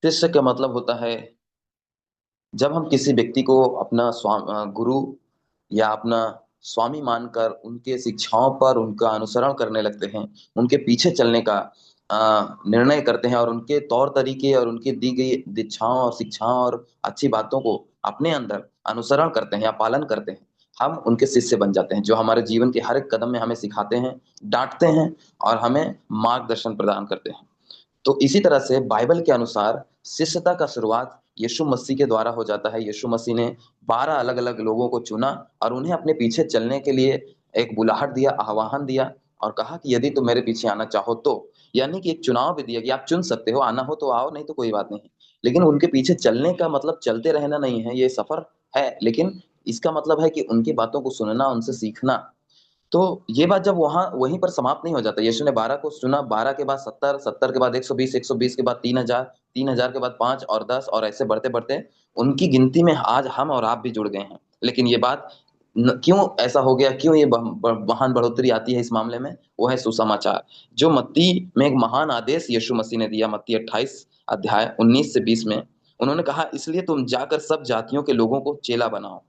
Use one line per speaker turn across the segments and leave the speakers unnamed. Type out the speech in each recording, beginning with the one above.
शिष्य का मतलब होता है जब हम किसी व्यक्ति को अपना गुरु या अपना स्वामी मानकर उनके शिक्षाओं पर उनका अनुसरण करने लगते हैं, उनके पीछे चलने का निर्णय करते हैं और उनके तौर तरीके और उनकी दी गई दीक्षाओं और शिक्षाओं और अच्छी बातों को अपने अंदर अनुसरण करते हैं या पालन करते हैं, हम उनके शिष्य बन जाते हैं, जो हमारे जीवन के हर एक कदम में हमें सिखाते हैं, डांटते हैं और हमें मार्गदर्शन प्रदान करते हैं। तो इसी तरह से बाइबल के अनुसार शिष्यता का शुरुआत यीशु मसीह के द्वारा हो जाता है। यीशु मसीह ने 12 अलग-अलग लोगों को चुना और उन्हें अपने पीछे चलने के लिए एक बुलाहट दिया, आह्वान दिया और कहा कि यदि तुम मेरे पीछे आना चाहो तो। यानी कि एक चुनाव भी दिया कि आप चुन सकते हो, आना हो तो आओ, नहीं तो कोई बात नहीं। लेकिन उनके पीछे चलने का मतलब चलते रहना नहीं है, ये सफ़र है, लेकिन इसका मतलब है कि उनकी बातों को सुनना, उनसे सीखना। तो ये बात जब वहीं पर समाप्त नहीं हो जाता, यीशु ने 12 को चुना, 12 के बाद 70, 70 के बाद 120, 120 के बाद 3000, 3000 के बाद 5 और 10 और ऐसे बढ़ते-बढ़ते उनकी गिनती में आज हम और आप भी जुड़ गए हैं। लेकिन ये बात क्यों ऐसा हो गया? क्यों ये महान बढ़ोतरी आती है इस मामले में? वो है सुसमाचार, जो मत्ती में एक महान आदेश यीशु मसीह ने दिया, मत्ती 28 अध्याय 19 से 20 में। उन्होंने कहा, इसलिए तुम जाकर सब जातियों के लोगों को चेला बनाओ।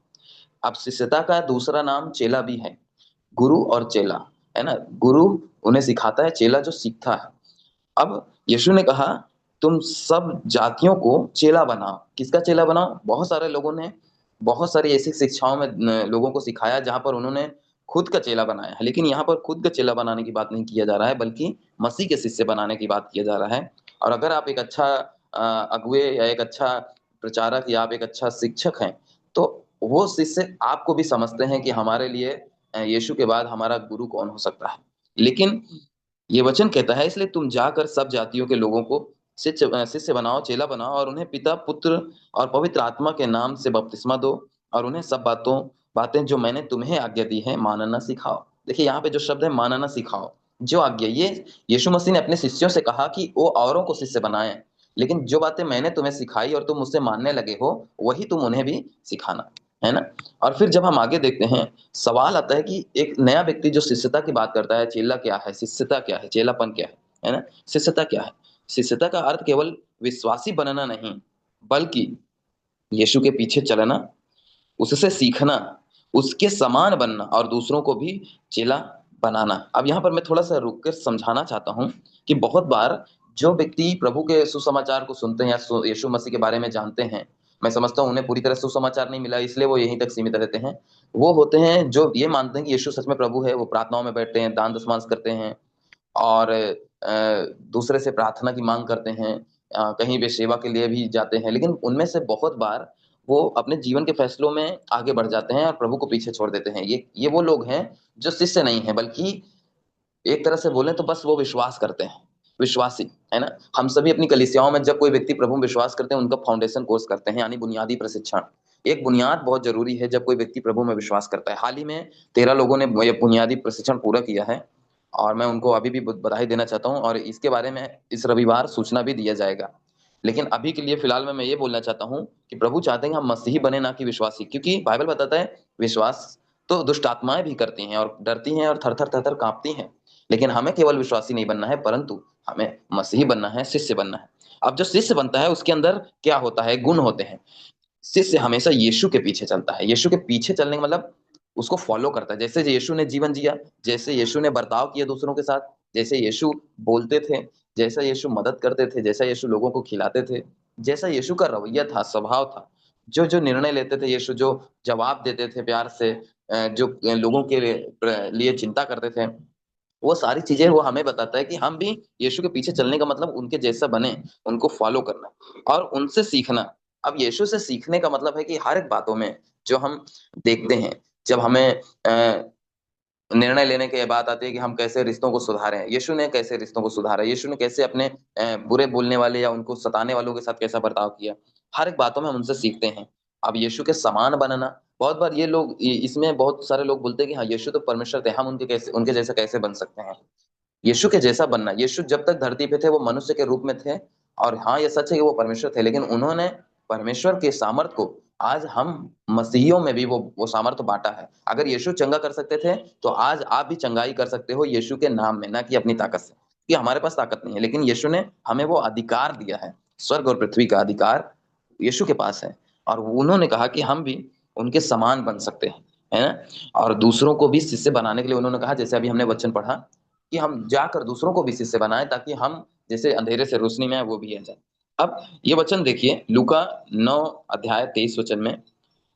अब शिष्यता का दूसरा नाम चेला भी है। गुरु और चेला, है ना? गुरु उन्हें सिखाता है, चेला जो सीखता है। अब यीशु ने कहा, तुम सब जातियों को चेला बनाओ। किसका चेला बनाओ? बहुत सारे लोगों ने बहुत सारी ऐसी शिक्षाओं में लोगों को सिखाया जहाँ पर उन्होंने खुद का चेला बनाया है। लेकिन यहाँ पर खुद का चेला बनाने की बात नहीं किया जा रहा है, बल्कि मसीह के शिष्य बनाने की बात किया जा रहा है। और अगर आप एक अच्छा अगुवे या एक अच्छा प्रचारक या आप एक अच्छा शिक्षक हैं, तो वो शिष्य आपको भी समझते हैं कि हमारे लिए यीशु के बाद हमारा गुरु कौन हो सकता है। लेकिन ये वचन कहता है, इसलिए तुम जाकर सब जातियों के लोगों को शिष्य बनाओ, चेला बनाओ और उन्हें पिता, पुत्र और पवित्र आत्मा के नाम से बपतिस्मा दो और उन्हें सब बातें जो मैंने तुम्हें आज्ञा दी है मानना सिखाओ। देखिए यहाँ पे जो शब्द है मानना सिखाओ, जो आज्ञा, ये यीशु मसीह ने अपने शिष्यों से कहा कि वो औरों को शिष्य बनाएं। लेकिन जो बातें मैंने तुम्हें सिखाई और तुम मुझसे मानने लगे हो, वही तुम उन्हें भी सिखाना, है ना? और फिर जब हम आगे देखते हैं, सवाल आता है कि एक नया व्यक्ति जो शिष्यता की बात करता है, चेला क्या है? शिष्यता क्या है? चेलापन क्या है ना? शिष्यता क्या है? शिष्यता का अर्थ केवल विश्वासी बनना नहीं, बल्कि यीशु के पीछे चलना, उससे सीखना, उसके समान बनना और दूसरों को भी चेला बनाना। अब यहाँ पर मैं थोड़ा-सा रुक कर समझाना चाहता हूँ कि बहुत बार जो व्यक्ति प्रभु के सुसमाचार को सुनते हैं या यीशु मसीह के बारे में जानते हैं, मैं समझता हूँ उन्हें पूरी तरह सुसमाचार नहीं मिला, इसलिए वो यहीं तक सीमित रहते हैं। वो होते हैं जो ये मानते हैं कि यीशु सच में प्रभु है, वो प्रार्थनाओं में बैठते हैं, दान-दशमांश करते हैं और दूसरे से प्रार्थना की माँग करते हैं, कहीं पे सेवा के लिए भी जाते हैं। लेकिन उनमें से बहुत बार वो अपने जीवन के फैसलों में आगे बढ़ जाते हैं और प्रभु को पीछे छोड़ देते हैं। ये वो लोग हैं जो शिष्य नहीं हैं, बल्कि एक तरह से बोलें तो बस वो विश्वास करते हैं, विश्वासी, है ना? हम सभी अपनी कलीसियाओं में जब कोई व्यक्ति प्रभु में विश्वास करते हैं, उनका फाउंडेशन कोर्स करते हैं, यानी बुनियादी प्रशिक्षण। एक बुनियाद बहुत ज़रूरी है जब कोई व्यक्ति प्रभु में विश्वास करता है। हाल ही में 13 लोगों ने ये बुनियादी प्रशिक्षण पूरा किया है और मैं उनको अभी भी ब बधाई देना चाहता हूँ और इसके बारे में इस रविवार सूचना भी दिया जाएगा। लेकिन अभी के लिए फ़िलहाल में मैं ये बोलना चाहता हूँ कि प्रभु चाहते हैं कि हम मसीही बने, ना कि विश्वासी। क्योंकि बाइबल बताता है, विश्वास तो दुष्ट आत्माएँ भी करती हैं और डरती हैं और थर-थर, थर-थर काँपती हैं। लेकिन हमें केवल विश्वासी नहीं बनना है, परंतु हमें मसीही बनना है, शिष्य बनना है। अब जो शिष्य बनता है उसके अंदर क्या होता है? गुण होते हैं। शिष्य हमेशा यीशु के पीछे चलता है। यीशु के पीछे चलने का मतलब उसको फ़ॉलो करता है। जैसे यीशु ने जीवन जिया, जैसे यीशु ने बर्ताव किया दूसरों के साथ, जैसे यीशु बोलते थे, जैसा यीशु मदद करते थे, जैसा यीशु लोगों को खिलाते थे, जैसा यीशु का रवैया था, स्वभाव था, जो-जो निर्णय लेते थे यीशु, जो जवाब देते थे प्यार से, जो लोगों के लिए चिंता करते थे, वो सारी चीज़ें वो हमें बताता है कि हम भी यीशु के पीछे चलने का मतलब उनके जैसा बने, उनको फ़ॉलो करना और उनसे सीखना। अब यीशु से सीखने का मतलब है कि हर एक बातों में जो हम देखते हैं, जब हमें निर्णय लेने की बात आती है कि हम कैसे रिश्तों को सुधारें। यीशु ने कैसे रिश्तों को सुधारा, यीशु ने कैसे अपने बुरे बोलने वाले या उनको सताने वालों के साथ कैसा बर्ताव किया। हर एक बातों में हम उनसे सीखते हैं। अब यीशु के समान बनना, बहुत बार ये लोग इ इसमें बहुत सारे लोग बोलते हैं कि हाँ, यीशु तो परमेश्वर थे, हम उनके जैसा कैसे बन सकते हैं? यीशु के जैसा बनना, यीशु जब तक धरती पे थे वो मनुष्य के रूप में थे और हाँ, ये सच है कि वो परमेश्वर थे, लेकिन उन्होंने परमेश्वर के सामर्थ को आज हम मसीहियों में भी वो सामर्थ बाँटा है। अगर यीशु चंगा कर सकते थे, तो आज आप भी चंगाई कर सकते हो यीशु के नाम में, ना कि अपनी ताकत से। कि हमारे पास ताकत नहीं है, लेकिन यीशु ने हमें वो अधिकार दिया है। स्वर्ग और पृथ्वी का अधिकार यीशु के पास है। और उन्होंने कहा कि हम भी उनके समान बन सकते हैं, है ना? और दूसरों को भी शिष्य बनाने के लिए उन्होंने कहा, जैसे अभी हमने वचन पढ़ा, कि हम जाकर दूसरों को भी शिष्य बनाएँ, ताकि हम जैसे अंधेरे से रोशनी में आए, वो भी आ जाएँ। अब ये वचन देखिए, लूका 9 अध्याय 23 वचन में,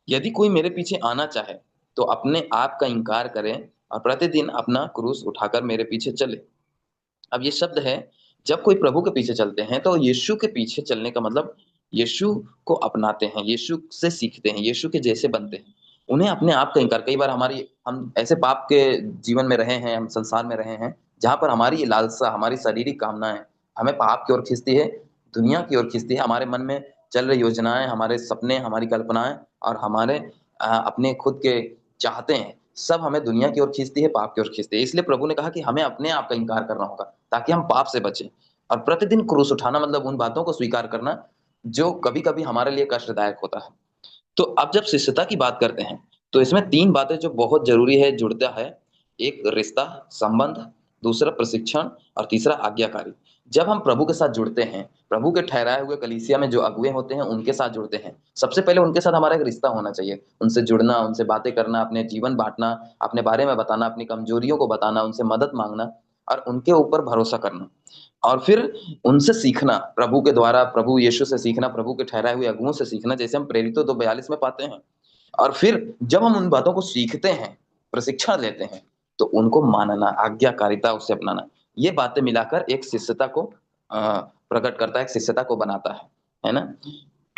यदि कोई मेरे पीछे आना चाहे, तो अपने आप का इनकार करे और प्रतिदिन अपना क्रूस उठाकर मेरे पीछे चले। अब ये शब्द है, जब कोई प्रभु के पीछे चलते हैं, तो यीशु के पीछे चलने का मतलब यीशु को अपनाते हैं, यीशु से सीखते हैं, यीशु के जैसे बनते हैं। उन्हें अपने आप का इनकार, कई बार हमारी हम ऐसे पाप के जीवन में रहे हैं, हम संसार में रहे हैं, जहाँ पर हमारी ये लालसा, हमारी शारीरिक कामनाएँ हमें पाप की ओर खींचती है, दुनिया की ओर खींचती है। हमारे मन में चल रही योजनाएँ, हमारे सपने, हमारी कल्पनाएँ और हमारे अपने खुद के चाहते हैं, सब हमें दुनिया की ओर खींचती है, पाप की ओर खींचती है। इसलिए प्रभु ने कहा कि हमें अपने आप का इनकार करना होगा, ताकि हम पाप से बचें। और प्रतिदिन क्रूस उठाना मतलब उन बातों को स्वीकार करना, जो कभी-कभी हमारे लिए कष्टदायक होता है। तो अब जब शिष्यता की बात करते हैं, तो इसमें 3 बातें जो बहुत ज़रूरी है, जुड़ता है। एक रिश्ता, संबंध, दूसरा प्रशिक्षण और तीसरा आज्ञाकारी। जब हम प्रभु के साथ जुड़ते हैं, प्रभु के ठहराए हुए कलीसिया में जो अगुए होते हैं, उनके साथ जुड़ते हैं। सबसे पहले उनके साथ हमारा एक रिश्ता होना चाहिए। उनसे जुड़ना, उनसे बातें करना, अपने जीवन बाँटना, अपने बारे में बताना, अपनी कमजोरियों को बताना, उनसे मदद माँगना और उनके ऊपर भरोसा करना। और फिर उनसे सीखना, प्रभु के द्वारा, प्रभु यीशु से सीखना, प्रभु के ठहराए हुए अगुओं से सीखना, जैसे हम प्रेरितों 2:42 में पाते हैं। और फिर जब हम उन बातों को सीखते हैं, प्रशिक्षण लेते हैं, तो उनको मानना, आज्ञाकारिता उसे अपनाना, ये बातें मिलाकर एक शिष्यता को प्रकट करता है, एक शिष्यता को बनाता है ना?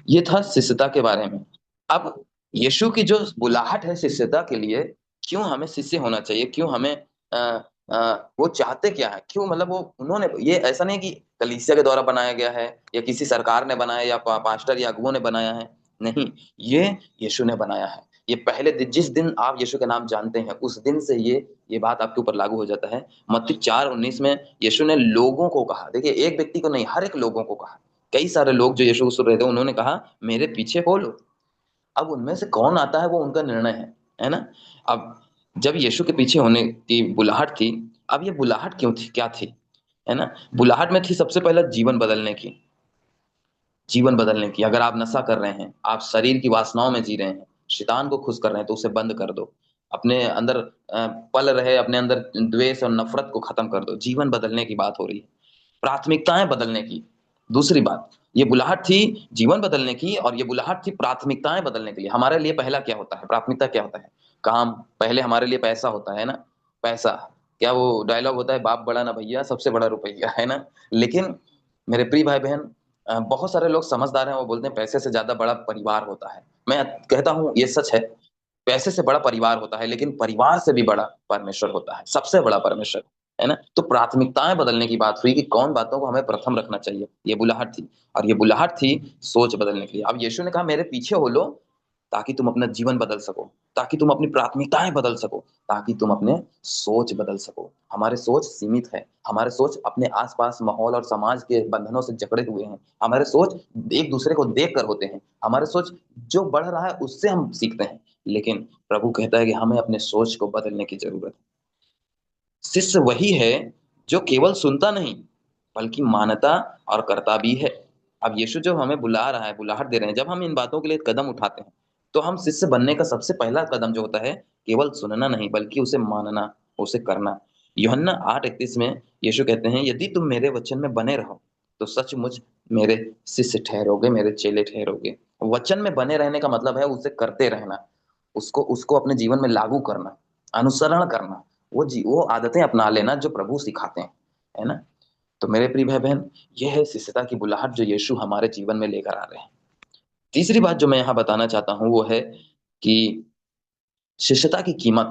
ये था शिष्यता के बारे में। अब यीशु की जो बुलाहट है शिष्यता के लिए, क्यों हमें शिष्य होना चाहिए? क्यों हमें वो चाहते क्या हैं? क्यों, मतलब वो उन्होंने, ये ऐसा नहीं कि कलीसिया के द्वारा बनाया गया है या किसी सरकार ने बनाया या पास्टर या अगुओं ने बनाया है। नहीं, ये यीशु ने बनाया है। ये पहले दिन, जिस दिन आप यीशु का नाम जानते हैं, उस दिन से ये बात आपके ऊपर लागू हो जाता है। मत्ती 4:19 में यीशु ने लोगों को कहा, देखिए एक व्यक्ति को नहीं, हर एक लोगों को कहा। कई सारे लोग जो यीशु को सुन रहे थे, उन्होंने कहा, मेरे पीछे हो लो। अब उनमें से कौन आता है, वो उनका निर्णय है ना? अब जब यीशु के पीछे होने की बुलाहट थी, अब ये बुलाहट क्यों थी, क्या थी? है ना? बुलाहट में थी सबसे पहले जीवन बदलने की। जीवन बदलने की। अगर आप नशा कर रहे हैं, आप शरीर की वासनाओं में जी रहे हैं, शैतान को खुश कर रहे हैं, तो उसे बंद कर दो। अपने अंदर पल रहे अपने अंदर द्वेष और नफ़रत को खत्म कर दो। जीवन बदलने की बात हो रही है। प्राथमिकताएँ बदलने की। दूसरी बात, ये बुलाहट थी जीवन बदलने की, और ये बुलाहट थी प्राथमिकताएँ बदलने के लिए। हमारे लिए पहला क्या होता है? प्राथमिकता क्या होता है? काम। पहले हमारे लिए पैसा होता है ना? पैसा। क्या वो डायलॉग होता है, बाप बड़ा ना भैया, सबसे बड़ा रुपैया, है ना? लेकिन मेरे प्रिय भाई-बहन, बहुत सारे लोग समझदार हैं, वो बोलते हैं पैसे से ज़्यादा बड़ा परिवार होता है। मैं कहता हूँ ये सच है, पैसे से बड़ा परिवार होता है, लेकिन परिवार से भी बड़ा परमेश्वर होता है, सबसे बड़ा परमेश्वर, है ना? तो प्राथमिकताएँ बदलने की बात हुई कि कौन बातों को हमें प्रथम रखना चाहिए, ये बुलाहट थी। और ये बुलाहट थी सोच बदलने के लिए। अब यीशु ने कहा, मेरे पीछे हो लो, ताकि तुम अपना जीवन बदल सको, ताकि तुम अपनी प्राथमिकताएँ बदल सको, ताकि तुम अपने सोच बदल सको। हमारे सोच सीमित है, हमारे सोच अपने आस-पास माहौल और समाज के बंधनों से जकड़े हुए हैं। हमारे सोच एक-दूसरे को देख कर होते हैं। हमारे सोच जो बढ़ रहा है, उससे हम सीखते हैं। लेकिन प्रभु कहता है कि हमें अपने सोच को बदलने की ज़रूरत है। शिष्य वही है जो केवल सुनता नहीं, बल्कि मानता और करता भी है। अब यीशु जब हमें बुला रहा है, बुलाहट दे रहे हैं, जब हम इन बातों के लिए कदम उठाते हैं, तो हम शिष्य बनने का सबसे पहला कदम जो होता है, केवल सुनना नहीं, बल्कि उसे मानना, उसे करना। यूहन्ना 8:31 में यीशु कहते हैं, यदि तुम मेरे वचन में बने रहो, तो सचमुच मेरे शिष्य ठहरोगे, मेरे चेले ठहरोगे। वचन में बने रहने का मतलब है उसे करते रहना, उसको उसको अपने जीवन में लागू करना, अनुसरण करना। वो आदतें अपना लेना जो प्रभु सिखाते हैं, है ना? तो मेरे प्रिय भाई-बहन, ये है शिष्यता की बुलाहट जो यीशु हमारे जीवन में लेकर आ रहे हैं। तीसरी बात जो मैं यहाँ बताना चाहता हूँ, वो है कि शिष्यता की कीमत,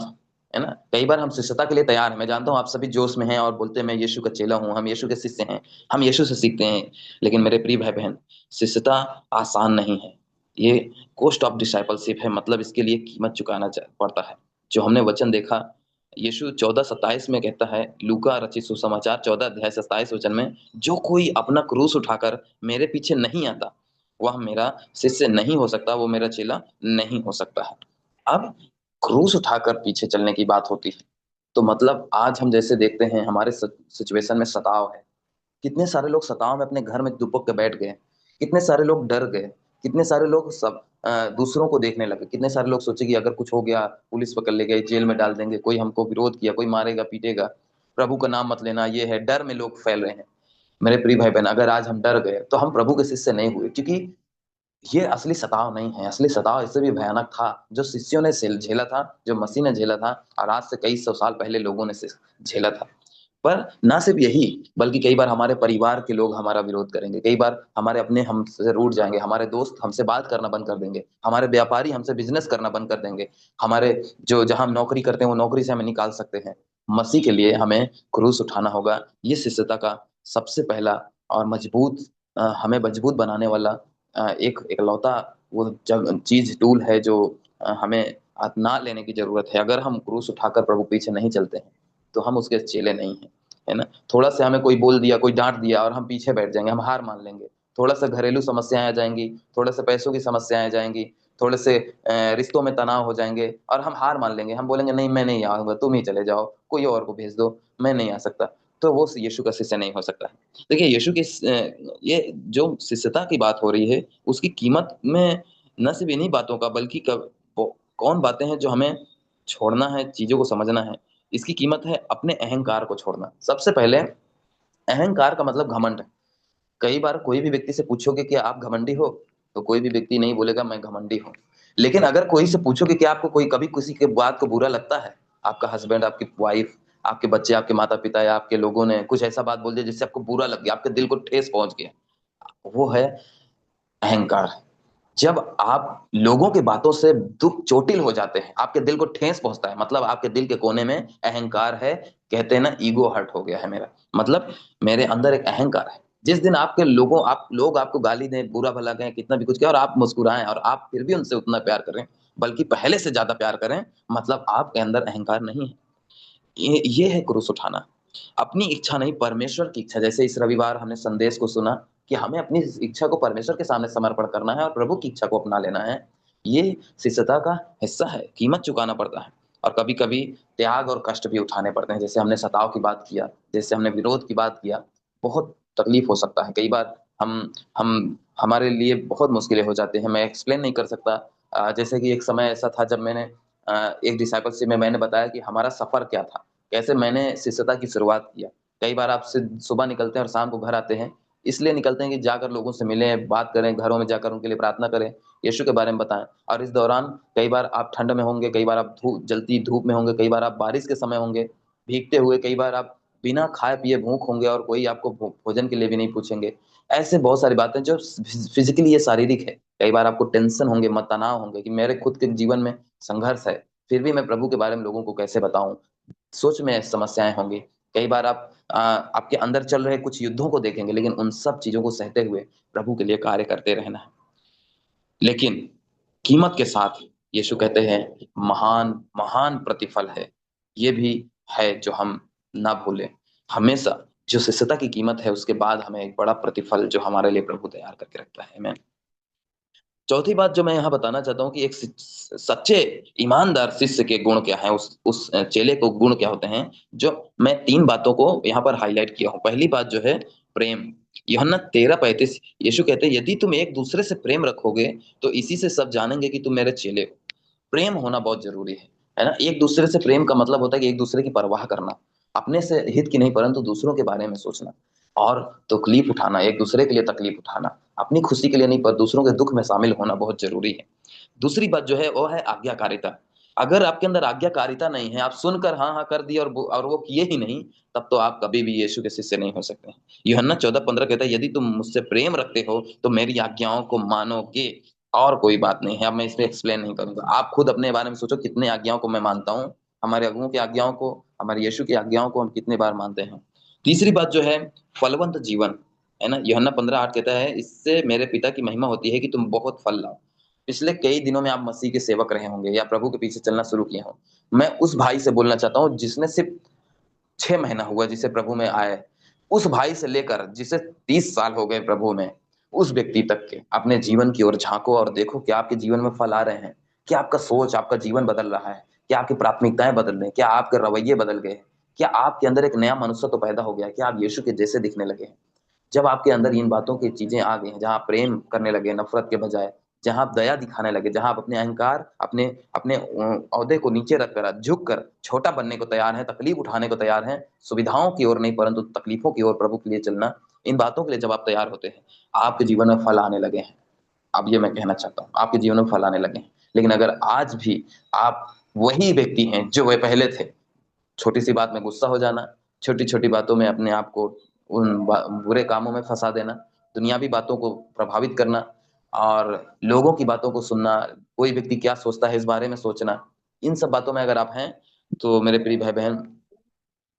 है ना? कई बार हम शिष्यता के लिए तैयार हैं। मैं जानता हूँ आप सभी जोश में हैं और बोलते हैं, मैं यीशु का चेला हूँ, हम यीशु के शिष्य हैं, हम यीशु से सीखते हैं। लेकिन मेरे प्रिय भाई-बहन, शिष्यता आसान नहीं है। ये कॉस्ट ऑफ डिसाइपलशिप है, मतलब इसके लिए कीमत चुकाना पड़ता है। जो हमने वचन देखा, यीशु 14:27 में कहता है, लूका रचित सुसमाचार 14 अध्याय 27 वचन में, जो कोई अपना क्रूस उठाकर मेरे पीछे नहीं आता, वह मेरा शिष्य नहीं हो सकता, वो मेरा चेला नहीं हो सकता है। अब क्रूस उठाकर पीछे चलने की बात होती है, तो मतलब आज हम जैसे देखते हैं हमारे सिचुएशन में सताव है। कितने सारे लोग सताव में अपने घर में दुबक के बैठ गए। कितने सारे लोग डर गए, कितने सारे लोग दूसरों को देखने लगे, कितने सारे लोग सोचे कि अगर कुछ हो गया, पुलिस पकड़ ले गई, जेल में डाल देंगे, कोई हमको विरोध किया, कोई मारेगा, पीटेगा, प्रभु का नाम मत लेना, ये है, डर में लोग फैल रहे हैं। मेरे प्रिय भाई-बहन, अगर आज हम डर गए, तो हम प्रभु के शिष्य नहीं हुए, क्योंकि ये असली सताव नहीं है। असली सताव इससे भी भयानक था, जो शिष्यों ने झेला था, जो मसीह ने झेला था, और आज से कई सौ साल पहले लोगों ने झेला था। पर ना सिर्फ यही, बल्कि कई बार हमारे परिवार के लोग हमारा विरोध करेंगे, कई बार हमारे अपने हमसे रूठ जाएंगे, हमारे दोस्त हमसे बात करना बंद कर देंगे, हमारे व्यापारी हमसे बिजनेस करना बंद कर देंगे, हमारे जो जहां हम नौकरी करते हैं वो नौकरी से हमें निकाल सकते हैं। मसीह के लिए हमें क्रूस उठाना होगा। ये शिष्यता का सबसे पहला और मजबूत, हमें मजबूत बनाने वाला एक इकलौता वो चीज टूल है, जो हमें अपना लेने की जरूरत है। अगर हम क्रूस उठाकर प्रभु पीछे नहीं चलते हैं, तो हम उसके चेले नहीं हैं, है ना? थोड़ा सा हमें कोई बोल दिया, कोई डांट दिया और हम पीछे बैठ जाएंगे, हम हार मान लेंगे। थोड़ा सा घरेलू समस्याएं आ जाएंगी, थोड़े से पैसों की समस्याएं आ जाएंगी, थोड़े से रिश्तों में तनाव हो जाएंगे और हम हार मान लेंगे। हम बोलेंगे नहीं, मैं नहीं आऊंगा, तुम ही चले जाओ, कोई और को भेज दो, मैं नहीं आ सकता। तो वो यीशु का शिष्य नहीं हो सकता है। देखिए, यीशु की ये जो शिष्यता की बात हो रही है, उसकी कीमत में न सिर्फ इन्हीं बातों का, बल्कि कौन बातें हैं जो हमें छोड़ना है, चीजों को समझना है। इसकी कीमत है अपने अहंकार को छोड़ना। सबसे पहले, अहंकार का मतलब घमंड है। कई बार कोई भी व्यक्ति से पूछोगे कि आप घमंडी हो, तो कोई भी व्यक्ति नहीं बोलेगा मैं घमंडी हूँ। लेकिन अगर कोई से पूछोगे कि आपको कोई कभी किसी के बात को बुरा लगता है, आपका हस्बैंड, आपकी वाइफ, आपके बच्चे, आपके माता पिता या आपके लोगों ने कुछ ऐसा बात बोल दिया जिससे आपको बुरा लग गया, आपके दिल को ठेस पहुंच गया, वो है अहंकार। जब आप लोगों की बातों से दुख चोटिल हो जाते हैं, आपके दिल को ठेस पहुंचता है, मतलब आपके दिल के कोने में अहंकार है। कहते हैं ना, ईगो हर्ट हो गया है मेरा, मतलब मेरे अंदर एक अहंकार है। जिस दिन आपके लोगों आप लोग आपको गाली दें, बुरा भला कहें, कितना भी कुछ कहें, और आप मुस्कुराएं और आप फिर भी उनसे उतना प्यार करें, बल्कि पहले से ज्यादा प्यार करें, मतलब आपके अंदर अहंकार नहीं है। ये है क्रूस उठाना। अपनी इच्छा नहीं, परमेश्वर की इच्छा। जैसे इस रविवार हमने संदेश को सुना कि हमें अपनी इच्छा को परमेश्वर के सामने समर्पण करना है और प्रभु की इच्छा को अपना लेना है। ये शिष्यता का हिस्सा है, कीमत चुकाना पड़ता है। और कभी कभी त्याग और कष्ट भी उठाने पड़ते हैं। जैसे हमने सताव की बात किया, जैसे हमने विरोध की बात किया, बहुत तकलीफ हो सकता है। कई बार हम हमारे लिए बहुत मुश्किलें हो जाती हैं, मैं एक्सप्लेन नहीं कर सकता। जैसे कि एक समय ऐसा था जब मैंने एक डिसाइपलशिप में मैंने बताया कि हमारा सफर क्या था, कैसे मैंने शिष्यता की शुरुआत किया। कई बार आप सुबह निकलते हैं और शाम को घर आते हैं, इसलिए निकलते हैं कि जाकर लोगों से मिलें, बात करें, घरों में जाकर उनके लिए प्रार्थना करें, यीशु के बारे में बताएं। और इस दौरान कई बार आप ठंड में होंगे, कई बार आप जलती धूप में होंगे, कई बार आप बारिश के समय होंगे भीगते हुए, कई बार आप बिना खाए पिए भूख होंगे और कोई आपको भोजन के लिए भी नहीं पूछेंगे। ऐसे बहुत सारी बातें जो फिजिकली, ये शारीरिक है। कई बार आपको टेंशन होंगे, तनाव होंगे कि मेरे खुद के जीवन में संघर्ष है, फिर भी मैं प्रभु के बारे में लोगों को कैसे बताऊं। सोच में समस्याएं होंगी। कई बार आप आपके अंदर चल रहे कुछ युद्धों को देखेंगे, लेकिन उन सब चीजों को सहते हुए प्रभु के लिए कार्य करते रहना है। लेकिन कीमत के साथ यीशु कहते हैं महान महान प्रतिफल है। ये भी है जो हम ना भूलें। हमेशा जो शिष्यता की कीमत है, उसके बाद हमें एक बड़ा प्रतिफल जो हमारे लिए प्रभु तैयार करके रखता है। मैं चौथी बात जो मैं यहाँ बताना चाहता हूँ कि एक सच्चे ईमानदार शिष्य के गुण क्या हैं, उस चेले को गुण क्या होते हैं, जो मैं 3 बातों को यहाँ पर हाइलाइट किया हूँ। पहली बात जो है प्रेम। यूहन्ना 13:35 यीशु कहते हैं, यदि तुम एक दूसरे से प्रेम रखोगे, तो इसी से सब जानेंगे कि तुम मेरे चेले हो। प्रेम होना बहुत जरूरी है ना? एक दूसरे से प्रेम का मतलब होता है कि एक दूसरे की परवाह करना, अपने से हित की नहीं परंतु दूसरों के बारे में सोचना, और तकलीफ उठाना, एक दूसरे के लिए तकलीफ उठाना, अपनी खुशी के लिए नहीं पर दूसरों के दुख में शामिल होना बहुत जरूरी है। दूसरी बात जो है वो है आज्ञाकारिता। अगर आपके अंदर आज्ञाकारिता नहीं है, आप सुनकर हाँ हाँ कर दिए और वो किए ही नहीं, तब तो आप कभी भी यीशु के शिष्य नहीं हो सकते हैं। यूहन्ना 14:15 कहता है, यदि तुम मुझसे प्रेम रखते हो तो मेरी आज्ञाओं को मानोगे। और कोई बात नहीं है, अब मैं इसमें एक्सप्लेन नहीं करूंगा। आप खुद अपने बारे में सोचो, कितने आज्ञाओं को मैं मानता हूँ, हमारे अगुओं की आज्ञाओं को, हमारे यीशु की आज्ञाओं को हम कितने बार मानते हैं। तीसरी बात जो है फलवंत जीवन, है ना? यूहन्ना 15:8 कहता है, इससे मेरे पिता की महिमा होती है कि तुम बहुत फल लाओ। पिछले कई दिनों में आप मसीह के सेवक रहे होंगे या प्रभु के पीछे चलना शुरू किए हों। मैं उस भाई से बोलना चाहता हूँ जिसने सिर्फ 6 महीना हुआ जिसे प्रभु में आए, उस भाई से लेकर जिसे 30 साल हो गए प्रभु में, उस व्यक्ति तक के अपने जीवन की ओर झांको और देखो क्या आपके जीवन में फल आ रहे हैं। क्या आपका सोच, आपका जीवन बदल रहा है? क्या आपकी प्राथमिकताएं बदल रही हैं? क्या आपके रवैये बदल गए हैं? क्या आपके अंदर एक नया मनुष्य तो पैदा हो गया है? क्या आप यीशु के जैसे दिखने लगे हैं? जब आपके अंदर इन बातों की चीजें आ गई हैं, जहाँ आप प्रेम करने लगे नफरत के बजाय, जहाँ आप दया दिखाने लगे, जहाँ आप अपने अहंकार, अपने अपने ओहदे को नीचे रखकर झुक कर छोटा बनने को तैयार हैं, तकलीफ उठाने को तैयार हैं, सुविधाओं की ओर नहीं परंतु तकलीफों की ओर प्रभु के लिए चलना, इन बातों के लिए जब आप तैयार होते हैं, आपके जीवन में फल आने लगे हैं। अब ये मैं कहना चाहता हूँ, आपके जीवन में फल आने लगे हैं। लेकिन अगर आज भी आप वही व्यक्ति हैं जो वे पहले थे, छोटी सी बात में गुस्सा हो जाना, छोटी छोटी बातों में अपने आप को उन बुरे कामों में फंसा देना, दुनियावी बातों को प्रभावित करना और लोगों की बातों को सुनना, कोई व्यक्ति क्या सोचता है इस बारे में सोचना, इन सब बातों में अगर आप हैं, तो मेरे प्रिय भाई बहन,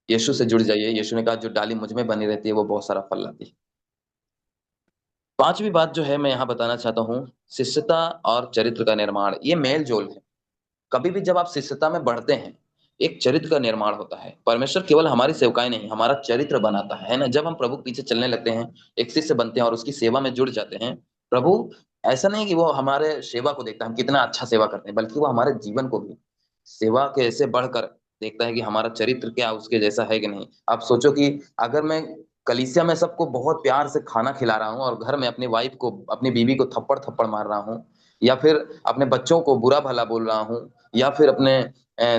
यीशु से जुड़ जाइए। यीशु ने कहा जो डाली मुझ में बनी रहती है वो बहुत सारा फल लाती है। पांचवी बात जो है मैं यहाँ बताना चाहता हूँ, शिष्यता और चरित्र का निर्माण, ये मेल जोल है। कभी भी जब आप शिष्यता में बढ़ते हैं, एक चरित्र का निर्माण होता है। परमेश्वर केवल हमारी सेवकाएं नहीं, हमारा चरित्र बनाता है ना। जब हम प्रभु के पीछे चलने लगते हैं, एक शिष्य बनते हैं और उसकी सेवा में जुड़ जाते हैं, प्रभु ऐसा नहीं कि वो हमारे सेवा को देखता है हम कितना अच्छा सेवा करते हैं, बल्कि वो हमारे जीवन को भी सेवा के ऐसे बढ़कर देखता है कि हमारा चरित्र क्या उसके जैसा है कि नहीं। आप सोचो कि अगर मैं कलीसिया में सबको बहुत प्यार से खाना खिला रहा हूँ और घर में अपनी वाइफ को, अपनी बीवी को थप्पड़ थप्पड़ मार रहा हूँ, या फिर अपने बच्चों को बुरा भला बोल रहा हूँ, या फिर अपने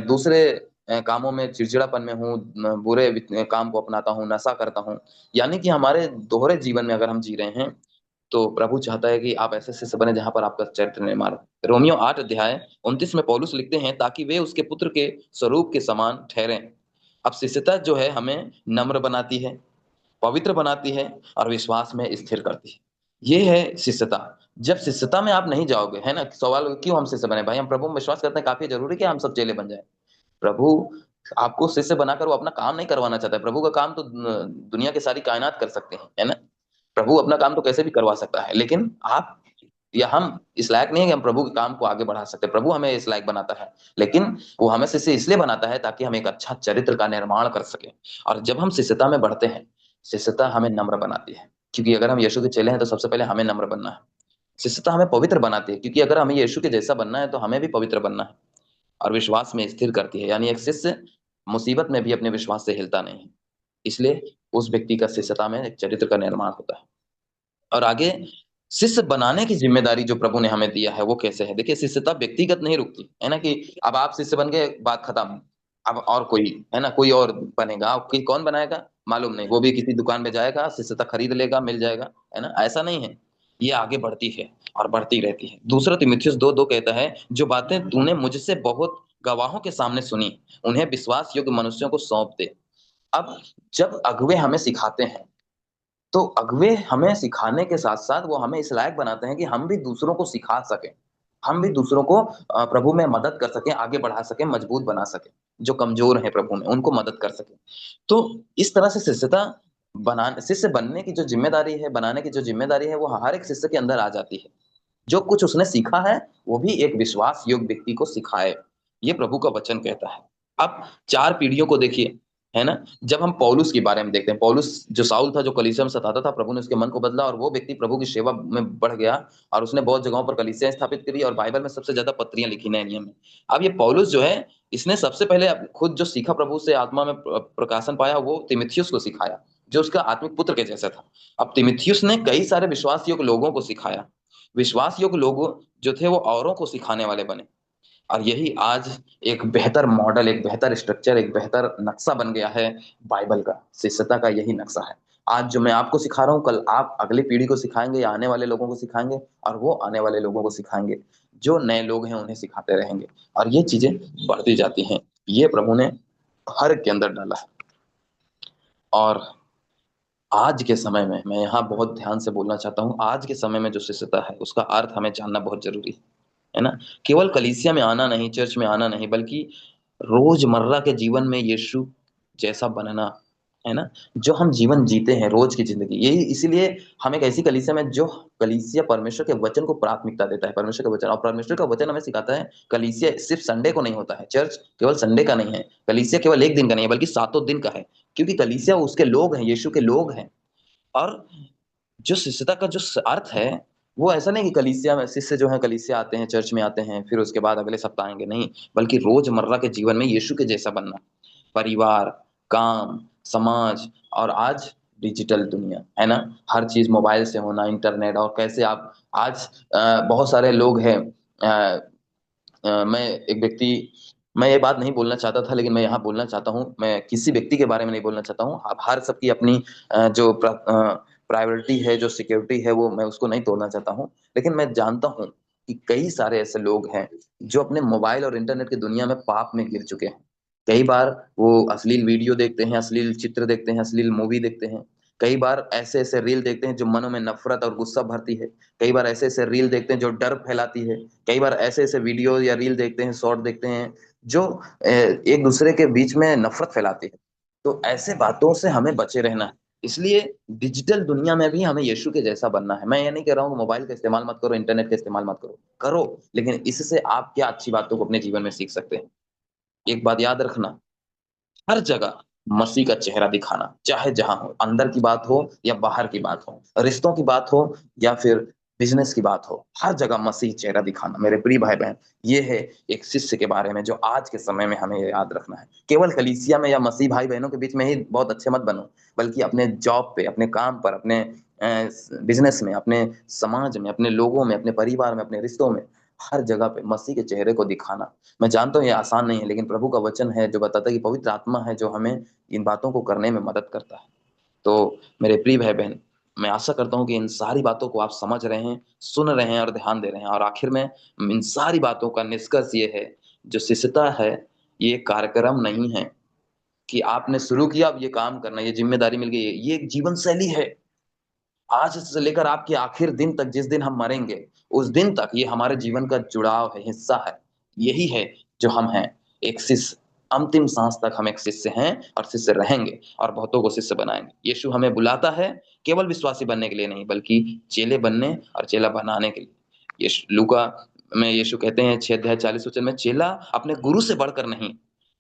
दूसरे कामों में चिड़चिड़ापन में हूँ, बुरे काम को अपनाता हूँ, नशा करता हूँ, यानी कि हमारे दोहरे जीवन में अगर हम जी रहे हैं, तो प्रभु चाहता है कि आप ऐसे शिष्य बने जहां पर आपका चरित्र निर्माण हो। रोमियो 8 अध्याय 29 में पौलुस लिखते हैं, ताकि वे उसके पुत्र के स्वरूप के समान ठहरें। अब शिष्यता जो है हमें नम्र बनाती है, पवित्र बनाती है और विश्वास में स्थिर करती है। ये है शिष्यता। जब शिष्यता में आप नहीं जाओगे, है ना, सवाल क्यों हम शिष्य बने? भाई हम प्रभु में विश्वास करते हैं, काफी जरूरी कि हम सब चेले बन जाए। प्रभु आपको शिष्य बनाकर वो अपना काम नहीं करवाना चाहता है। प्रभु का काम तो दुनिया की सारी कायनात कर सकते हैं, है ना। प्रभु अपना काम तो कैसे भी करवा सकता है, लेकिन आप या हम इस लायक नहीं है कि हम प्रभु के काम को आगे बढ़ा सकते। प्रभु हमें इस लायक बनाता है, लेकिन वो हमें शिष्य इसलिए बनाता है ताकि हम एक अच्छा चरित्र का निर्माण कर सके। और जब हम शिष्यता में बढ़ते हैं, शिष्यता हमें नम्र बनाती है, क्योंकि अगर हम यीशु के चेले हैं तो सबसे पहले हमें नम्र बनना है। शिष्यता हमें पवित्र बनाती है, क्योंकि अगर हमें यीशु के जैसा बनना है तो हमें भी पवित्र बनना है। और विश्वास में स्थिर करती है, यानी एक शिष्य मुसीबत में भी अपने विश्वास से हिलता नहीं है, इसलिए उस व्यक्ति का शिष्यता में एक चरित्र का निर्माण होता है। और आगे शिष्य बनाने की जिम्मेदारी जो प्रभु ने हमें दिया है वो कैसे है? देखिए, शिष्यता व्यक्तिगत नहीं रुकती है ना, कि अब आप शिष्य बन गए, बात खत्म, अब और कोई, है ना, कोई और बनेगा। अब कि कौन बनाएगा मालूम नहीं, वो भी किसी दुकान में जाएगा, शिष्यता खरीद लेगा, मिल जाएगा, है ना। ऐसा नहीं है, ये आगे बढ़ती है और बढ़ती रहती है। दूसरा तीमुथियुस 2:2 कहता है, जो बातें तूने मुझसे बहुत गवाहों के सामने सुनी, उन्हें विश्वास योग्य मनुष्यों को सौंप दे। अब जब अगुवे हमें सिखाते हैं, तो अगुवे हमें सिखाने के साथ साथ वो हमें इस लायक बनाते हैं कि हम भी दूसरों को सिखा सकें, हम भी दूसरों को प्रभु में मदद कर सकें, आगे बढ़ा सकें, मजबूत बना सकें, जो कमजोर हैं प्रभु में उनको मदद कर सकें। तो इस तरह से शिष्यता बनाने, शिष्य बनने की जो जिम्मेदारी है, बनाने की जो जिम्मेदारी है, वो हर एक शिष्य के अंदर आ जाती है। जो कुछ उसने सीखा है वो भी एक विश्वास योग्य व्यक्ति को सिखाए, ये प्रभु का वचन कहता है। अब 4 पीढ़ियों को देखिए, है ना। जब हम पौलुस के बारे में देखते हैं, पौलुस जो साउल था, जो कलीसिया में सताता था, प्रभु ने उसके मन को बदला और वो व्यक्ति प्रभु की सेवा में बढ़ गया और उसने बहुत जगहों पर कलीसिया स्थापित करी और बाइबल में सबसे ज्यादा पत्रियां लिखी नए नियम में। अब ये पौलुस जो है, इसने सबसे पहले खुद जो सीखा प्रभु से, आत्मा में प्रकाशन पाया, वो तीमुथियुस को सिखाया, जो उसका आत्मिक पुत्र के जैसा था। अब तीमुथियुस ने कई सारे विश्वास योग्य लोगों को सिखाया, विश्वास योग्य लोग जो थे वो औरों को सिखाने वाले बने। और यही आज एक बेहतर मॉडल, एक बेहतर स्ट्रक्चर, एक बेहतर नक्शा बन गया है बाइबल का। शिष्यता का यही नक्शा है। आज जो मैं आपको सिखा रहा हूँ, कल आप अगली पीढ़ी को सिखाएंगे या आने वाले लोगों को सिखाएंगे, और वो आने वाले लोगों को सिखाएंगे, जो नए लोग हैं उन्हें सिखाते रहेंगे, और ये चीजें बढ़ती जाती हैं। ये प्रभु ने हर एक के अंदर डाला है। और आज के समय में मैं यहाँ बहुत ध्यान से बोलना चाहता हूँ, आज के समय में जो शिष्यता है उसका अर्थ हमें जानना बहुत जरूरी है ना। केवल कलीसिया में आना नहीं, चर्च में आना नहीं, बल्कि रोजमर्रा के जीवन में यीशु जैसा बनना, है ना। जो हम जीवन जीते हैं रोज की जिंदगी, यही इसीलिए हम एक ऐसी कलीसिया में, जो कलीसिया परमेश्वर के वचन को प्राथमिकता देता है, परमेश्वर का वचन, और परमेश्वर का वचन हमें सिखाता है कलीसिया सिर्फ संडे को नहीं होता है, चर्च केवल संडे का नहीं है, कलीसिया केवल एक दिन का नहीं है, बल्कि सातों दिन का है। क्योंकि कलीसिया उसके लोग हैं, यीशु के लोग हैं। और जो शिष्यता का जो अर्थ है, वो ऐसा नहीं कि कलीसिया में शिष्य जो है कलीसिया आते हैं, चर्च में आते हैं, फिर उसके बाद अगले सप्ताह आएंगे, नहीं, बल्कि रोजमर्रा के जीवन में यीशु के जैसा बनना। परिवार, काम, समाज, और आज डिजिटल दुनिया, है ना? हर चीज़ मोबाइल से होना, इंटरनेट और कैसे आप आज बहुत सारे लोग हैं अ मैं एक व्यक्ति मैं ये बात नहीं बोलना चाहता था, लेकिन मैं यहाँ बोलना चाहता हूँ। मैं किसी व्यक्ति के बारे में नहीं बोलना चाहता हूँ। अब हर सबकी अपनी प्रायोरिटी है, जो सिक्योरिटी है, वो मैं उसको नहीं तोड़ना चाहता हूँ। लेकिन मैं जानता हूँ कि कई सारे ऐसे लोग हैं, जो अपने मोबाइल और इंटरनेट की दुनिया में पाप में गिर चुके हैं। कई बार वो अश्लील वीडियो देखते हैं, अश्लील चित्र देखते हैं, अश्लील मूवी देखते हैं। कई बार ऐसे-ऐसे रील देखते हैं, जो मनों में नफ़रत और गुस्सा भरती है। कई बार ऐसे-ऐसे रील देखते हैं, जो डर फैलाती है। कई बार ऐसे-ऐसे वीडियो या रील देखते हैं, शॉर्ट देखते हैं, जो एक दूसरे के बीच में नफ़रत फैलाती है। तो ऐसे बातों से हमें बचे रहना है। इसलिए डिजिटल दुनिया में भी हमें यीशु के जैसा बनना है। मैं ये नहीं कह रहा हूँ कि मोबाइल का इस्तेमाल मत करो, इंटरनेट का इस्तेमाल मत करो। करो, लेकिन इससे आप क्या अच्छी बातों को अपने जीवन में सीख सकते हैं। एक बात याद रखना, हर जगह मसीह का चेहरा दिखाना, चाहे जहाँ हो, अंदर की बात हो या बाहर की बात हो, रिश्तों की बात हो या फिर बिज़नेस की बात हो, हर जगह मसीह चेहरा दिखाना। मेरे प्रिय भाई-बहन, ये है एक शिष्य के बारे में जो आज के समय में हमें ये याद रखना है। केवल कलीसिया में या मसीह भाई-बहनों के बीच में ही बहुत अच्छे मत बनो, बल्कि अपने जॉब पे, अपने काम पर, अपने बिज़नेस में, अपने समाज में, अपने लोगों में, अपने परिवार में, अपने रिश्तों में, हर जगह पे मसीह के चेहरे को दिखाना। मैं जानता हूँ ये आसान नहीं है, लेकिन प्रभु का वचन है जो बताता है कि पवित्र आत्मा है जो हमें इन बातों को करने में मदद करता है। तो मेरे प्रिय भाई-बहन, मैं आशा करता हूँ कि इन सारी बातों को आप समझ रहे हैं, सुन रहे हैं और ध्यान दे रहे हैं और आखिर में इन सारी बातों का निष्कर्ष ये है, जो शिष्यता है, ये कार्यक्रम नहीं है कि आपने शुरू किया, अब ये काम करना है, ये ज़िम्मेदारी मिल गई है। ये एक जीवन शैली है। आज से लेकर आपके आखिर दिन तक जिस दिन हम मरेंगे, उस दिन तक ये हमारे जीवन का जुड़ाव है, हिस्सा है। यही है जो हम हैं, एक शिष्य। अंतिम साँस तक हम एक शिष्य हैं और शिष्य रहेंगे और बहुतों को शिष्य बनाएँगे। यीशु हमें बुलाता है केवल विश्वासी बनने के लिए नहीं, बल्कि चेले बनने और चेला बनाने के लिए। लूका में यीशु कहते हैं 6 अध्याय 40 वचन में, "चेला अपने गुरु से बढ़कर नहीं,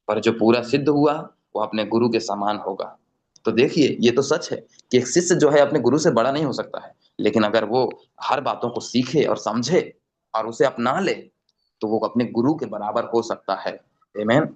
पर जो पूरा सिद्ध हुआ, वो अपने गुरु के समान होगा।" तो देखिए, ये तो सच है कि एक शिष्य जो है अपने गुरु से बड़ा नहीं हो सकता है, लेकिन अगर वो हर बातों को सीखे और समझे और उसे अपना ले, तो वो अपने गुरु के बराबर हो सकता है। आमीन।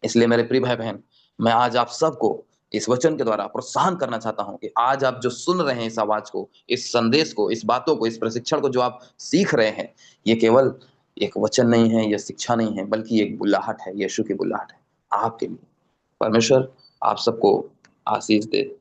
इसलिए मेरे प्रिय भाई-बहन, मैं आज आप सबको इस वचन के द्वारा प्रोत्साहन करना चाहता हूँ कि आज आप जो सुन रहे हैं इस आवाज़ को, इस संदेश को, इस बातों को, इस प्रशिक्षण को जो आप सीख रहे हैं, ये केवल एक वचन नहीं है, ये शिक्षा नहीं है, बल्कि एक बुलाहट है, यीशु की बुलाहट है, आपके लिए। परमेश्वर आप सबको आशीष दे।